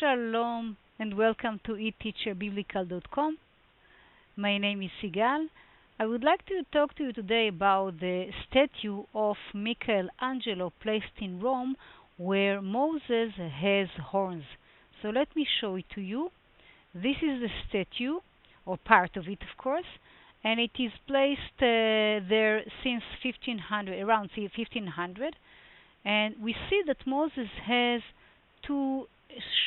Shalom and welcome to eTeacherBiblical.com. My name is Sigal. I would like to talk to you today about the statue of Michelangelo placed in Rome where Moses has horns. So let me show it to you. This is the statue, or part of it of course, and it is placed there since 1500, around 1500, and we see that Moses has two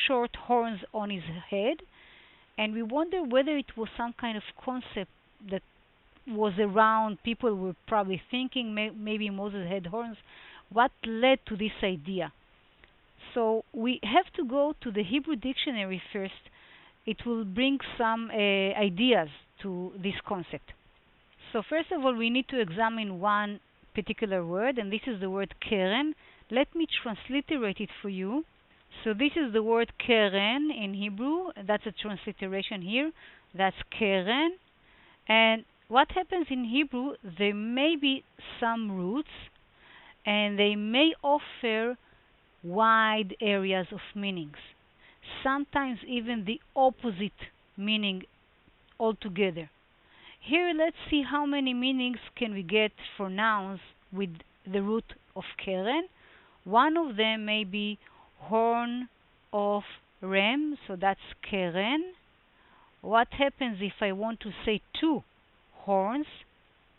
short horns on his head, and we wonder whether it was some kind of concept that was around. People were probably thinking maybe Moses had horns. What led to this idea? So we have to go to the Hebrew dictionary first. It will bring some ideas to this concept. So first of all, we need to examine one particular word, and this is the word keren. Let me transliterate it for you. So this is the word keren in Hebrew. That's a transliteration here. That's keren. And what happens in Hebrew, there may be some roots, and they may offer wide areas of meanings. Sometimes even the opposite meaning altogether. Here, let's see how many meanings can we get for nouns with the root of keren. One of them may be horn of ram, so that's keren. What happens if I want to say two horns?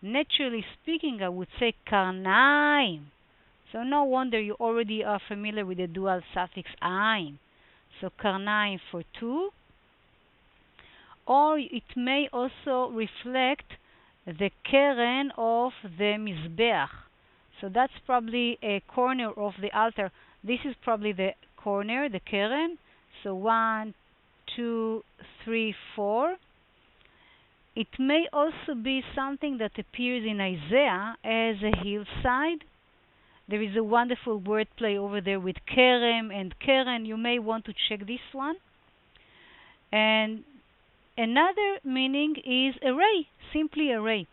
Naturally speaking, I would say karnaim. So no wonder you already are familiar with the dual suffix ain. So karnaim for two. Or it may also reflect the keren of the mizbeach. So that's probably a corner of the altar. This is probably the corner, the keren. So 1, 2, 3, 4. It may also be something that appears in Isaiah as a hillside. There is a wonderful wordplay over there with kerem and keren. You may want to check this one. And another meaning is array, simply array.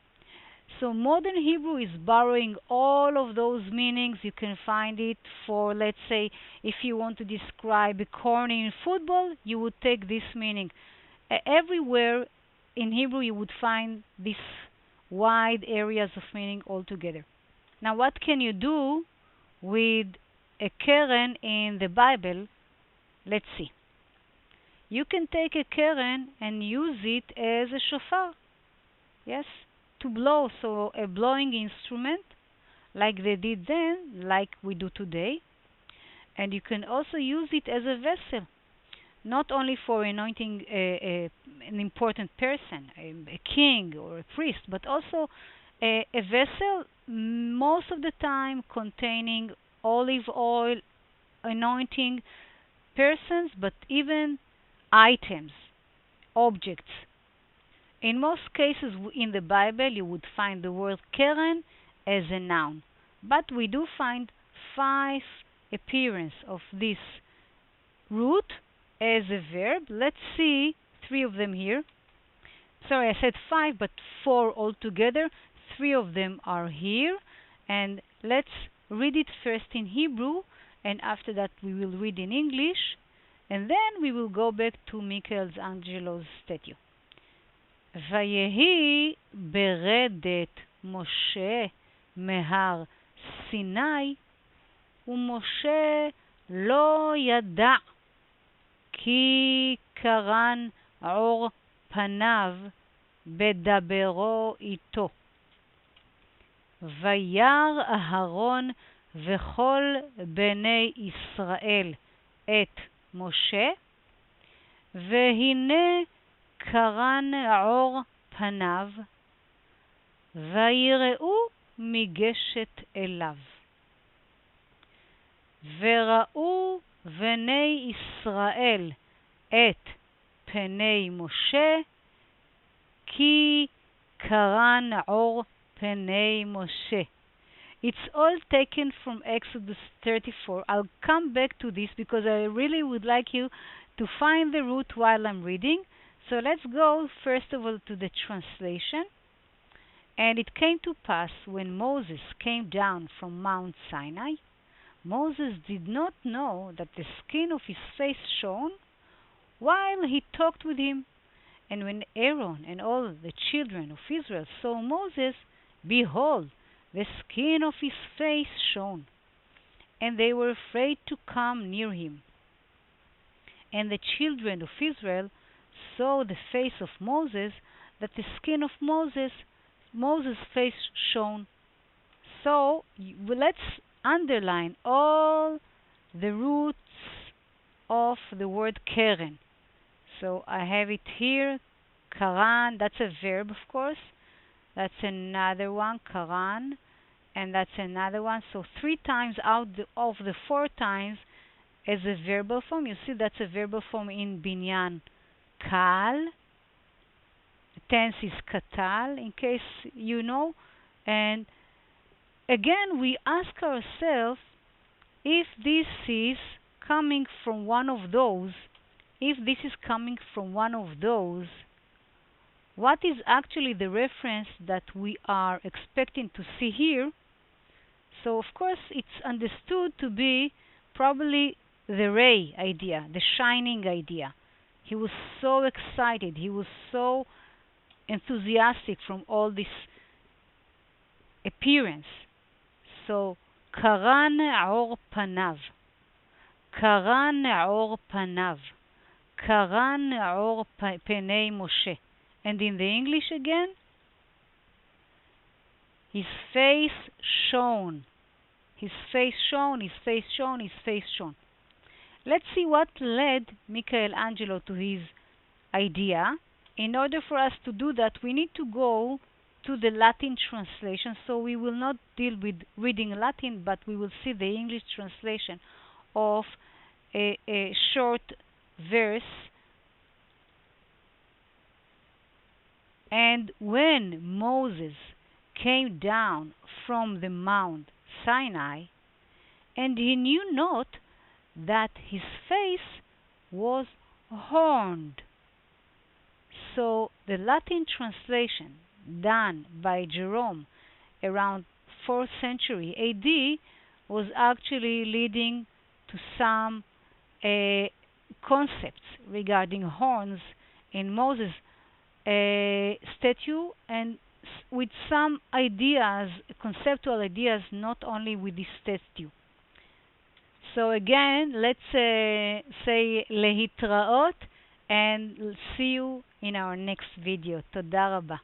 So modern Hebrew is borrowing all of those meanings. You can find it for, let's say, if you want to describe a corner in football, you would take this meaning. Everywhere in Hebrew you would find these wide areas of meaning altogether. Now what can you do with a keren in the Bible? Let's see. You can take a keren and use it as a shofar. Yes, to blow, so a blowing instrument like they did then, like we do today. And you can also use it as a vessel, not only for anointing an important person, a king or a priest, but also a vessel most of the time containing olive oil, anointing persons, but even items, objects. In most cases in the Bible, you would find the word keren as a noun. But we do find 5 appearances of this root as a verb. Let's see 3 of them here. Sorry, I said 5, but 4 altogether. 3 of them are here. And let's read it first in Hebrew, and after that we will read in English. And then we will go back to Michelangelo's statue. ויהי ברדת משה מהר סיני, ומשה לא ידע, כי קרן עור פניו בדברו איתו. וירא אהרון וכל בני ישראל את משה, והנה קרן עור פניו, ויראו מגשת אליו. וראו בני ישראל את פני משה, כי קרן עור פני משה. It's all taken from Exodus 34. I'll come back to this because I really would like you to find the root while I'm reading. So let's go first of all to the translation. And it came to pass when Moses came down from Mount Sinai, Moses did not know that the skin of his face shone, while he talked with him. And when Aaron and all the children of Israel saw Moses, behold, the skin of his face shone, and they were afraid to come near him. And the children of Israel saw the face of Moses, that the skin of Moses' face shone. So let's underline all the roots of the word keren. So I have it here, karan, that's a verb, of course. That's another one, karan, and that's another one. So 3 times out of the 4 times as a verbal form. You see that's a verbal form in binyan, kal. The tense is katal, in case you know. And again, we ask ourselves if this is coming from one of those. If this is coming from one of those, what is actually the reference that we are expecting to see here? So, of course, it's understood to be probably the ray idea, the shining idea. He was so excited, he was so enthusiastic from all this appearance. So, karan aor panav. Karan aor panav. Karan aor penei Moshe. And in the English again, his face shone. His face shone, his face shone, his face shone. Let's see what led Michelangelos to his idea. In order for us to do that, we need to go to the Latin translation. So we will not deal with reading Latin, but we will see the English translation of a short verse. And when Moses came down from the Mount Sinai, and he knew not that his face was horned. So the Latin translation done by Jerome around 4th century AD was actually leading to some concepts regarding horns in Moses' statue, and with some ideas, conceptual ideas, not only with this statue. So again, let's say lehitraot, and see you in our next video. Toda raba.